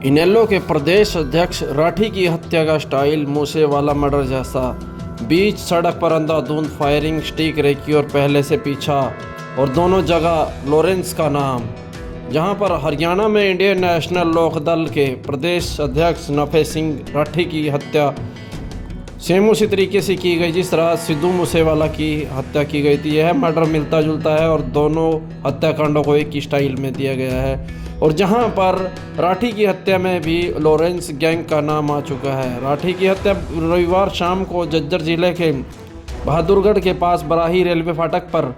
इनेलो के प्रदेश अध्यक्ष राठी की हत्या का स्टाइल मूसेवाला मर्डर जैसा, बीच सड़क पर अंधाधुंध फायरिंग, स्टिक रेकी और पहले से पीछा, और दोनों जगह लॉरेंस का नाम। जहां पर हरियाणा में इंडियन नेशनल लोकदल के प्रदेश अध्यक्ष नफे सिंह राठी की हत्या सेम उसी तरीके से की गई जिस तरह सिद्धू मूसेवाला की हत्या की गई थी। यह मर्डर मिलता जुलता है और दोनों हत्याकांडों को एक ही स्टाइल में दिया गया है। और जहां पर राठी की हत्या में भी लॉरेंस गैंग का नाम आ चुका है। राठी की हत्या रविवार शाम को झज्जर जिले के बहादुरगढ़ के पास बराही रेलवे फाटक पर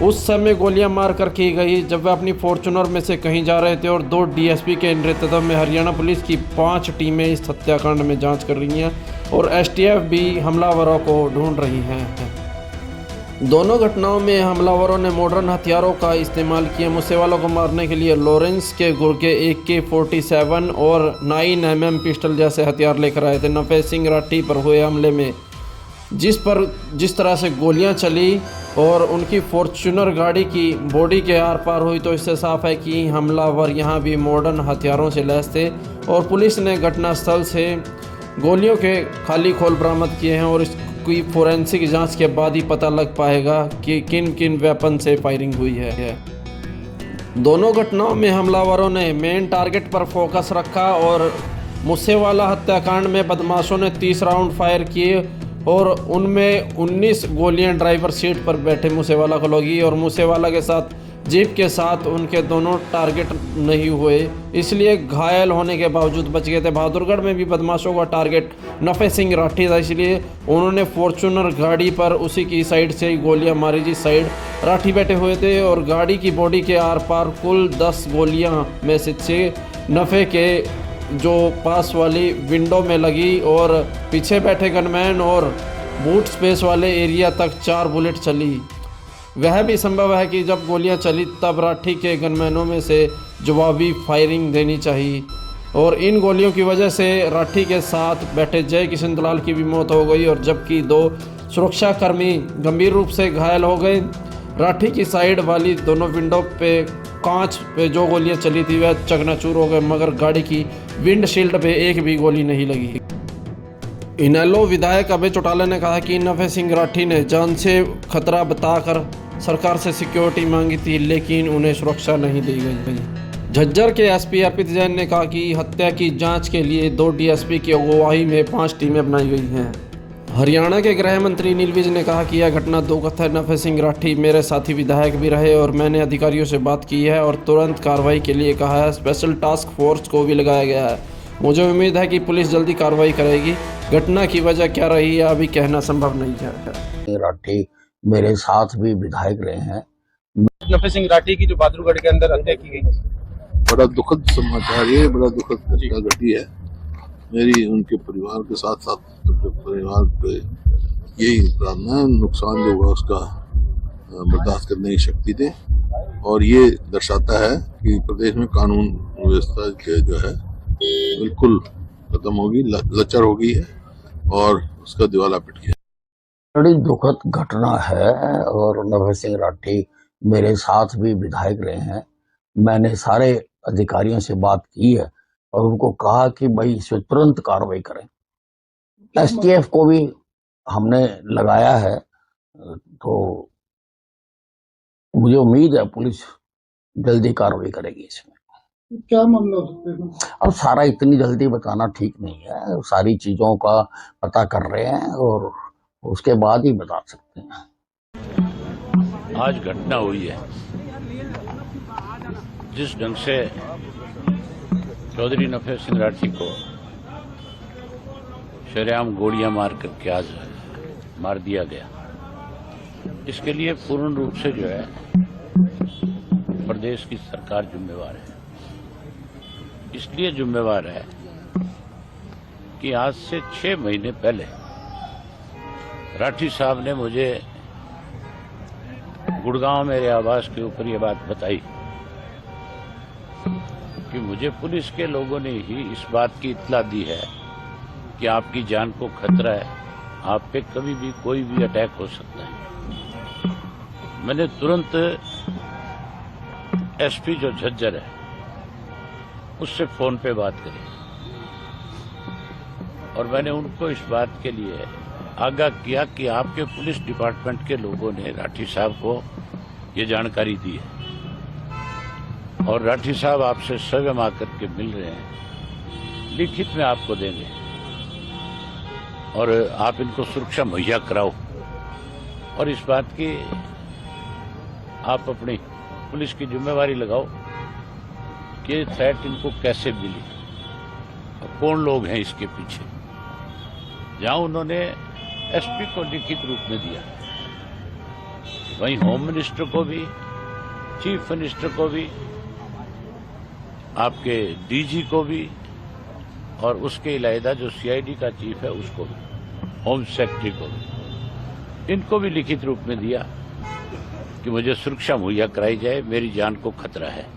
उस समय गोलियां मारकर की गई जब वे अपनी फॉर्च्यूनर में से कहीं जा रहे थे और 2 डीएसपी के नेतृत्व में हरियाणा पुलिस की 5 टीमें इस हत्याकांड में जांच कर रही हैं और एसटीएफ भी हमलावरों को ढूंढ रही हैं। दोनों घटनाओं में हमलावरों ने मॉडर्न हथियारों का इस्तेमाल किया। मूसेवाला को मारने के लिए लॉरेंस के गुर्गे AK-47 और 9mm पिस्टल जैसे हथियार लेकर आए थे। नफे सिंह राठी पर हुए हमले में जिस तरह से गोलियां चली और उनकी फॉर्च्यूनर गाड़ी की बॉडी के आर पार हुई, तो इससे साफ है कि हमलावर यहां भी मॉडर्न हथियारों से लैस थे। और पुलिस ने घटनास्थल से गोलियों के खाली खोल बरामद किए हैं और इसकी फोरेंसिक जांच के बाद ही पता लग पाएगा कि किन किन वेपन से फायरिंग हुई है। दोनों घटनाओं में हमलावरों ने मेन टारगेट पर फोकस रखा और मूसेवाला हत्याकांड में बदमाशों ने 30 राउंड फायर किए और उनमें 19 गोलियां ड्राइवर सीट पर बैठे मूसेवाला को लगी और मूसेवाला के साथ जीप के साथ उनके दोनों टारगेट नहीं हुए, इसलिए घायल होने के बावजूद बच गए थे। बहादुरगढ़ में भी बदमाशों का टारगेट नफे सिंह राठी था, इसलिए उन्होंने फॉर्च्यूनर गाड़ी पर उसी की साइड से ही गोलियां मारी जिस साइड राठी बैठे हुए थे और गाड़ी की बॉडी के आर पार कुल 10 गोलियां में से 6 नफे के जो पास वाली विंडो में लगी और पीछे बैठे गनमैन और बूट स्पेस वाले एरिया तक 4 बुलेट चली। वह भी संभव है कि जब गोलियां चली तब राठी के गनमैनों में से जवाबी फायरिंग देनी चाहिए और इन गोलियों की वजह से राठी के साथ बैठे जय किशन दलाल की भी मौत हो गई और जबकि 2 सुरक्षाकर्मी गंभीर रूप से घायल हो गए। राठी की साइड वाली दोनों विंडो पे कांच पे जो गोलियां चली थी वह चकनाचूर हो गए, मगर गाड़ी की विंडशील्ड पे एक भी गोली नहीं लगी। इनेलो विधायक अभय चौटाला ने कहा कि नफे सिंह राठी ने जान से खतरा बताकर सरकार से सिक्योरिटी मांगी थी लेकिन उन्हें सुरक्षा नहीं दी गई। झज्जर के एसपी अर्पित जैन ने कहा कि हत्या की जांच के लिए 2 डीएसपी की अगुवाई में 5 टीमें बनाई गई हैं। हरियाणा के गृह मंत्री नील विज ने कहा कि यह घटना दुखद है। नफे सिंह राठी मेरे साथी विधायक भी रहे और मैंने अधिकारियों से बात की है और तुरंत कार्रवाई के लिए कहा है। स्पेशल टास्क फोर्स को भी लगाया गया है। मुझे उम्मीद है कि पुलिस जल्दी कार्रवाई करेगी। घटना की वजह क्या रही है अभी कहना संभव नहीं है। राठी मेरे साथ भी विधायक रहे हैं। नफे सिंह राठी की जो बहादुरगढ़ के अंदर हत्या की गई, बड़ा दुखद समाचार, ये बड़ा दुखद घटना घटी है। मेरी उनके परिवार के साथ साथ परिवार पे यही प्रार्थना है, नुकसान जो हुआ उसका बर्दाश्त करने की शक्ति दे और ये दर्शाता है कि प्रदेश में कानून व्यवस्था जो है बिल्कुल खत्म होगी, लचर हो गई है और उसका दिवाला पिट गया। बड़ी दुखद घटना है और नफे सिंह राठी मेरे साथ भी विधायक रहे हैं। मैंने सारे अधिकारियों से बात की है और उनको कहा कि भाई इस पर तुरंत कार्रवाई करें। एसटीएफ को भी हमने लगाया है, तो मुझे उम्मीद है पुलिस जल्दी कार्रवाई करेगी इसमें। क्या मामला हो सकता है? अब सारा इतनी जल्दी बताना ठीक नहीं है, सारी चीजों का पता कर रहे हैं और उसके बाद ही बता सकते हैं। आज घटना हुई है, जिस ढंग से चौधरी नफे सिंह राठी को शरेआम गोलियां मार करके आज मार दिया गया, इसके लिए पूर्ण रूप से जो है प्रदेश की सरकार जिम्मेवार है। इसलिए जिम्मेवार है कि आज से 6 महीने पहले राठी साहब ने मुझे गुड़गांव मेरे आवास के ऊपर ये बात बताई कि मुझे पुलिस के लोगों ने ही इस बात की इत्तला दी है कि आपकी जान को खतरा है, आप पे कभी भी कोई भी अटैक हो सकता है। मैंने तुरंत एसपी जो झज्जर है उससे फोन पे बात करी और मैंने उनको इस बात के लिए आगाह किया कि आपके पुलिस डिपार्टमेंट के लोगों ने राठी साहब को ये जानकारी दी है और राठी साहब आपसे स्वयं आकर के मिल रहे हैं, लिखित में आपको देंगे और आप इनको सुरक्षा मुहैया कराओ और इस बात की आप अपनी पुलिस की जिम्मेवारी लगाओ कि ये थ्रेट इनको कैसे मिली और कौन लोग हैं इसके पीछे। जहां उन्होंने एसपी को लिखित रूप में दिया, वहीं होम मिनिस्टर को भी, चीफ मिनिस्टर को भी, आपके डीजी को भी और उसके इलावा जो सीआईडी का चीफ है उसको भी, होम सेक्रेटरी को भी, इनको भी लिखित रूप में दिया कि मुझे सुरक्षा मुहैया कराई जाए, मेरी जान को खतरा है।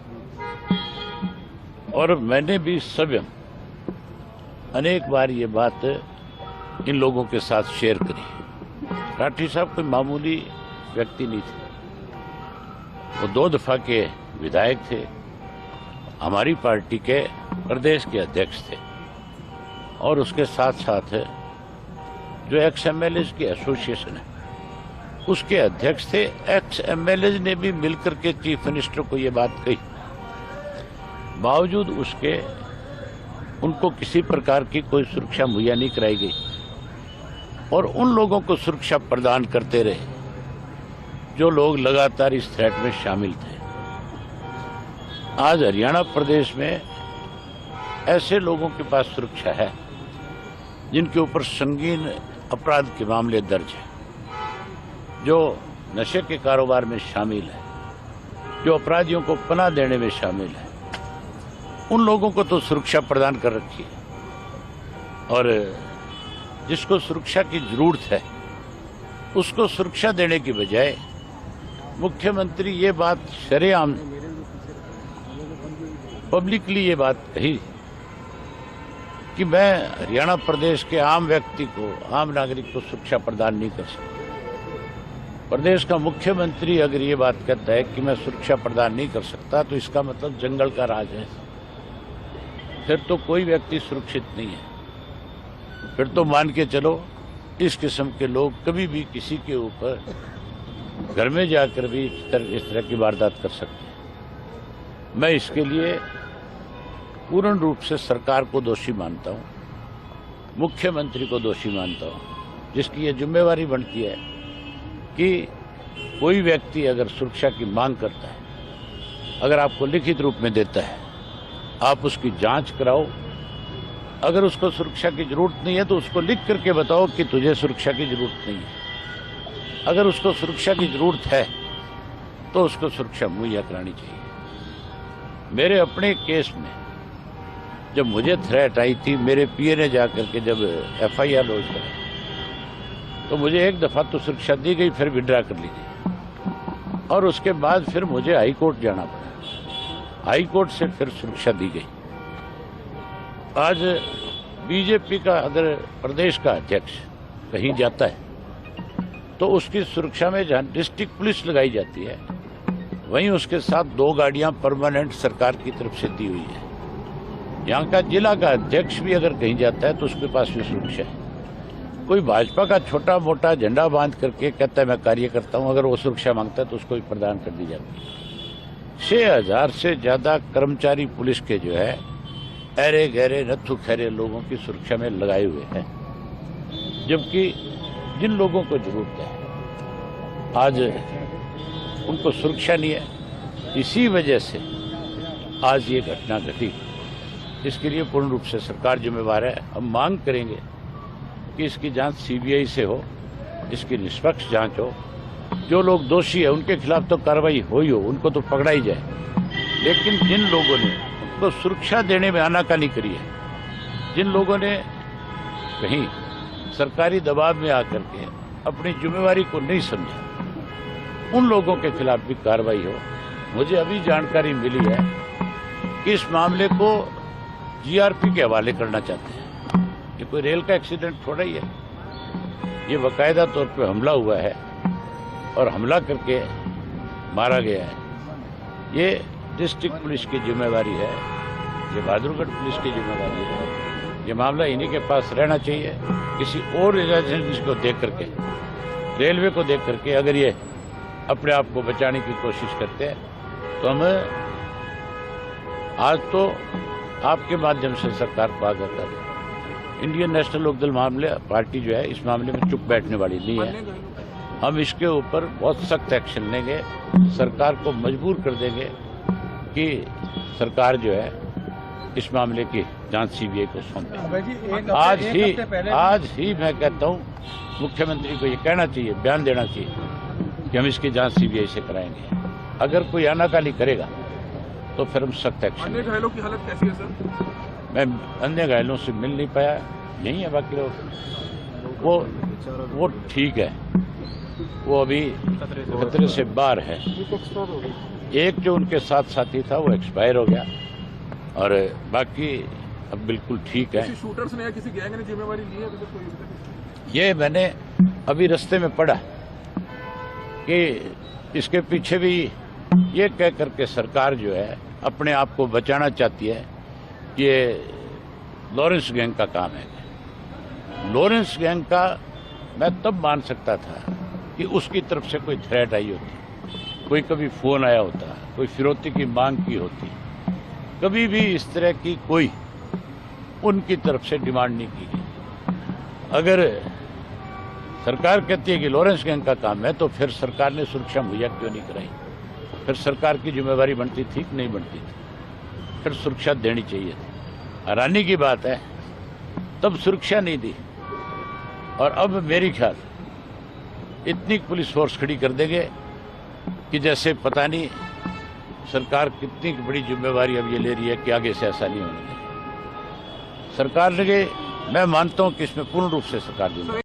और मैंने भी स्वयं अनेक बार ये बात इन लोगों के साथ शेयर करी। राठी साहब कोई मामूली व्यक्ति नहीं थे, वो 2 दफा के विधायक थे, हमारी पार्टी के प्रदेश के अध्यक्ष थे और उसके साथ साथ जो एक्स एमएलए की एसोसिएशन है उसके अध्यक्ष थे। एक्स एमएलए ने भी मिलकर के चीफ मिनिस्टर को ये बात कही, बावजूद उसके उनको किसी प्रकार की कोई सुरक्षा मुहैया नहीं कराई गई और उन लोगों को सुरक्षा प्रदान करते रहे जो लोग लगातार इस थ्रेट में शामिल थे। आज हरियाणा प्रदेश में ऐसे लोगों के पास सुरक्षा है जिनके ऊपर संगीन अपराध के मामले दर्ज हैं, जो नशे के कारोबार में शामिल है, जो अपराधियों को पनाह देने में शामिल है, उन लोगों को तो सुरक्षा प्रदान कर रखी है और जिसको सुरक्षा की जरूरत है उसको सुरक्षा देने की बजाय मुख्यमंत्री ये बात शरेआम पब्लिकली ये बात कही कि मैं हरियाणा प्रदेश के आम व्यक्ति को, आम नागरिक को सुरक्षा प्रदान नहीं कर सकता। प्रदेश का मुख्यमंत्री अगर ये बात कहता है कि मैं सुरक्षा प्रदान नहीं कर सकता तो इसका मतलब जंगल का राज है, फिर तो कोई व्यक्ति सुरक्षित नहीं है। फिर तो मान के चलो इस किस्म के लोग कभी भी किसी के ऊपर घर में जाकर भी इस तरह की वारदात कर सकते हैं। मैं इसके लिए पूर्ण रूप से सरकार को दोषी मानता हूं, मुख्यमंत्री को दोषी मानता हूं, जिसकी ये जिम्मेवारी बनती है कि कोई व्यक्ति अगर सुरक्षा की मांग करता है, अगर आपको लिखित रूप में देता है, आप उसकी जांच कराओ। अगर उसको सुरक्षा की जरूरत नहीं है तो उसको लिख करके बताओ कि तुझे सुरक्षा की जरूरत नहीं है। अगर उसको सुरक्षा की जरूरत है तो उसको सुरक्षा मुहैया करानी चाहिए। मेरे अपने केस में जब मुझे थ्रेट आई थी, मेरे पीए ने जाकर के जब एफआईआर लॉन्च करा तो मुझे एक दफा तो सुरक्षा दी गई, फिर विड्रा कर ली गई और उसके बाद फिर मुझे हाई कोर्ट जाना पड़ा। हाई कोर्ट से फिर सुरक्षा दी गई। आज बीजेपी का अगर प्रदेश का अध्यक्ष कहीं जाता है तो उसकी सुरक्षा में जहां डिस्ट्रिक्ट पुलिस लगाई जाती है, वहीं उसके साथ 2 गाड़ियां परमानेंट सरकार की तरफ से दी हुई है। यहाँ का जिला का अध्यक्ष भी अगर कहीं जाता है तो उसके पास भी सुरक्षा है। कोई भाजपा का छोटा मोटा झंडा बांध करके कहता है मैं कार्य करता हूँ, अगर वो सुरक्षा मांगता है तो उसको भी प्रदान कर दी जाती है। 6000 से ज्यादा कर्मचारी पुलिस के जो है ऐरे गहरे नत्थु खैरे लोगों की सुरक्षा में लगाए हुए हैं, जबकि जिन लोगों को जरूरत है आज उनको सुरक्षा नहीं है। इसी वजह से आज ये घटना घटी। इसके लिए पूर्ण रूप से सरकार जिम्मेवार है। हम मांग करेंगे कि इसकी जांच सीबीआई से हो, इसकी निष्पक्ष जांच हो। जो लोग दोषी है उनके खिलाफ तो कार्रवाई हो ही हो, उनको तो पकड़ा ही जाए। लेकिन जिन लोगों ने उनको सुरक्षा देने में आनाकानी करी है, जिन लोगों ने कहीं सरकारी दबाव में आकर के अपनी जिम्मेवारी को नहीं समझा, उन लोगों के खिलाफ भी कार्रवाई हो। मुझे अभी जानकारी मिली है कि इस मामले को जीआरपी के हवाले करना चाहते हैं। ये कोई रेल का एक्सीडेंट थोड़ा ही है, ये बाकायदा तौर पे हमला हुआ है और हमला करके मारा गया है। ये डिस्ट्रिक्ट पुलिस की जिम्मेवारी है ये बहादुरगढ़ पुलिस की जिम्मेदारी है। ये मामला इन्हीं के पास रहना चाहिए। किसी और एजेंसी को देख करके, रेलवे को देख करके अगर ये अपने आप को बचाने की कोशिश करते हैं तो हम आज तो आपके माध्यम से सरकार को आगाह करें। इंडियन नेशनल लोकदल मामले पार्टी जो है इस मामले में चुप बैठने वाली नहीं है। हम इसके ऊपर बहुत सख्त एक्शन लेंगे, सरकार को मजबूर कर देंगे कि सरकार जो है इस मामले की जांच सीबीआई को सौंपे। आज ही मैं कहता हूँ मुख्यमंत्री को ये कहना चाहिए, बयान देना चाहिए कि हम इसकी जांच सीबीआई से कराएंगे। अगर कोई आनाकानी करेगा तो फिर हम सख्त एक्शन। अन्य घायलों की हालत कैसी है सर? मैं अन्य घायलों से मिल नहीं पाया, यही है बाकी लोग। वो ठीक है, वो अभी खतरे से बाहर है। एक जो उनके साथ साथी था वो एक्सपायर हो गया और बाकी अब बिल्कुल ठीक है। किसी शूटर्स ने या किसी गैंग ने जिम्मेवारी ली है अभी तक कोई? ये मैंने अभी रास्ते में पढ़ा कि इसके पीछे भी ये कह करके सरकार जो है अपने आप को बचाना चाहती है कि ये लॉरेंस गैंग का काम है। लॉरेंस गैंग का मैं तब मान सकता था कि उसकी तरफ से कोई थ्रेट आई होती, कोई कभी फोन आया होता, कोई फिरौती की मांग की होती। कभी भी इस तरह की कोई उनकी तरफ से डिमांड नहीं की गई। अगर सरकार कहती है कि लॉरेंस गैंग का काम है तो फिर सरकार ने सुरक्षा मुहैया क्यों नहीं कराई? फिर सरकार की जिम्मेवारी बनती थी कि नहीं बनती थी? फिर सुरक्षा देनी चाहिए थी। हैरानी की बात है तब सुरक्षा नहीं दी और अब मेरी ख्याल इतनी पुलिस फोर्स खड़ी कर देंगे कि जैसे पता नहीं सरकार कितनी बड़ी जिम्मेवारी अब ये ले रही है कि आगे से ऐसा नहीं होने देगी। सरकार लगे, मैं मानता हूं कि इसमें पूर्ण रूप से सरकार जिम्मेदार।